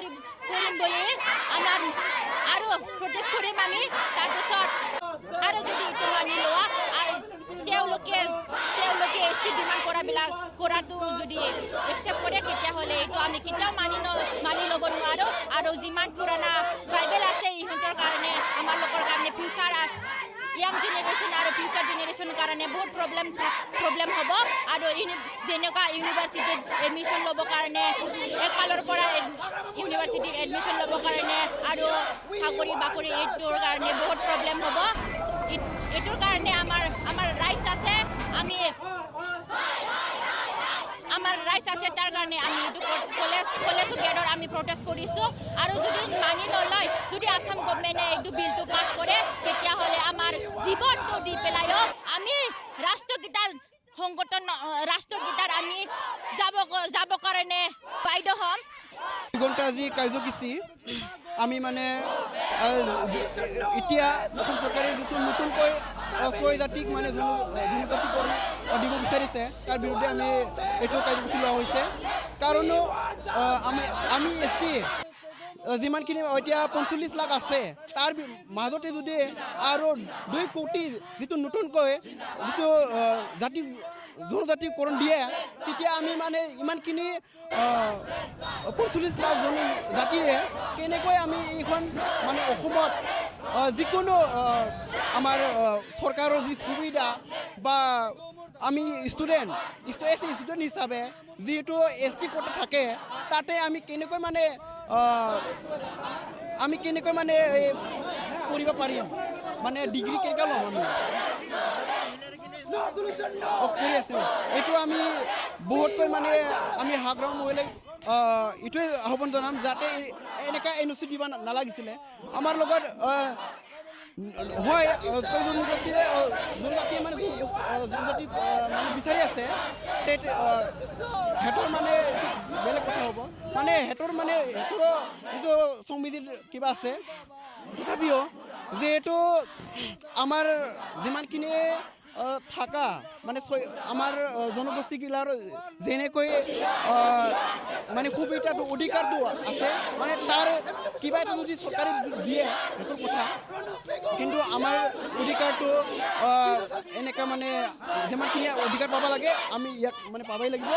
কৰিম বুলি আমাৰ আৰু প্ৰটেষ্ট কৰিম আমি তাৰপিছত আৰু যদি এইটো মানি লোৱা তেওঁলোকে এছ টি ডিমাণ্ড কৰাটো যদি একচেপ্ট কৰে তেতিয়াহ'লে এইটো আমি কেতিয়াও মানি ল'ব নোৱাৰোঁ আৰু যিমান পুৰণা ট্ৰাইবেল আছে ইহঁতৰ কাৰণে আমাৰ লোকৰ কাৰণে ফিউচাৰ ইয়াং জেনেৰেশ্যন আৰু ফিউচাৰ জেনেৰেশ্যনৰ কাৰণে বহুত প্ৰব্লেম হ'ব আৰু যেনেকুৱা ইউনিভাৰ্চিটিত এডমিশ্যন ল'বৰ কাৰণে একফালৰ পৰা ইউনিভাৰ্চিটিত এডমিশ্যন ল'বৰ কাৰণে আৰু চাকৰি বাকৰি এইটোৰ কাৰণে বহুত প্ৰব্লেম হ'ব এইটোৰ কাৰণে আমাৰ ৰাইটছ আছে আমাৰ ৰাইটছ আছে তাৰ কাৰণে আমি এইটো কলেজ গেটত আমি প্ৰটেষ্ট কৰিছোঁ আৰু যদি মানি নলয় যদি আসাম গভৰ্ণমেণ্টে এইটো বিলটো পাছ কৰে তেতিয়াহ'লে আমাৰ জীৱনটো দি পেলাইও আমি ৰাষ্ট্ৰগীতাৰ আমি যাব কাৰণে বাধ্য হ'ম। ঘণ্টা আজি কাৰ্যসূচী আমি মানে এতিয়া অসম চৰকাৰে যিটো নতুনকৈ 6 জাতিক মানে জনজাতিকৰণ দিব বিচাৰিছে তাৰ বিৰুদ্ধে আমি এইটো কাৰ্যসূচী লোৱা হৈছে কাৰণ আমি এছ টি যিমানখিনি এতিয়া 45 লাখ আছে তাৰ মাজতে যদি আৰু 2 কোটি যিটো নতুনকৈ যিটো জনজাতিকৰণ দিয়ে তেতিয়া আমি মানে ইমানখিনি 45 লাখ জনজাতিৰে কেনেকৈ আমি এইখন মানে অসমত যিকোনো আমাৰ চৰকাৰৰ যি সুবিধা বা আমি ষ্টুডেণ্ট হিচাপে যিহেতু এছ টি কোটা থাকে তাতে আমি কেনেকৈ মানে কৰিব পাৰিম মানে ডিগ্ৰী কেনেকৈ ল'ম আমি কৰি আছোঁ এইটো আমি বহুতকৈ মানে আমি হাগ্ৰাম মহিলাই এইটোৱে আহ্বান জনাম যাতে এনেকুৱা এন অ' চি দিব নালাগিছিলে আমাৰ লগত হয় জনজাতিয়ে মানে জনজাতি মানে বিচাৰি আছে সিহঁতৰ মানে বেলেগ কথা হ'ব মানে সিহঁতৰো যিটো সংবিধিৰ কিবা আছে তথাপিও যিহেতু আমাৰ যিমানখিনি থাকা মানে আমাৰ জনগোষ্ঠীগিলাৰ যেনেকৈ মানে সুবিধাটো অধিকাৰটো আছে মানে তাৰ কিবা এটা যদি চৰকাৰে দিয়ে সেইটো কথা কিন্তু আমাৰ অধিকাৰটো এনেকৈ মানে যিমানখিনি অধিকাৰ পাব লাগে আমি ইয়াক মানে পাবই লাগিব।